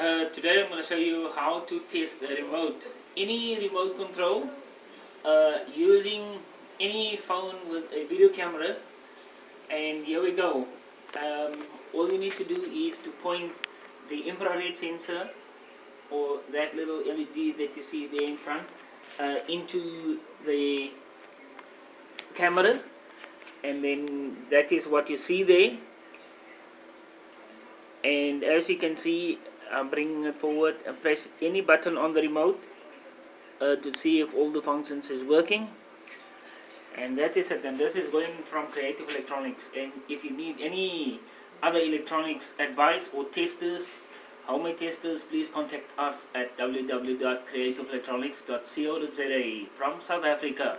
Today I'm going to show you how to test the remote. Any remote control using any phone with a video camera. And here we go. All you need to do is to point the infrared sensor, or that little LED that you see there in front, into the camera, and then that is what you see there. And as you can see, I'm bringing it forward and press any button on the remote to see if all the functions is working, and that is it. And this is going from Creative Electronics. And if you need any other electronics advice or testers, homemade testers, please contact us at www.creativeelectronics.co.za from South Africa.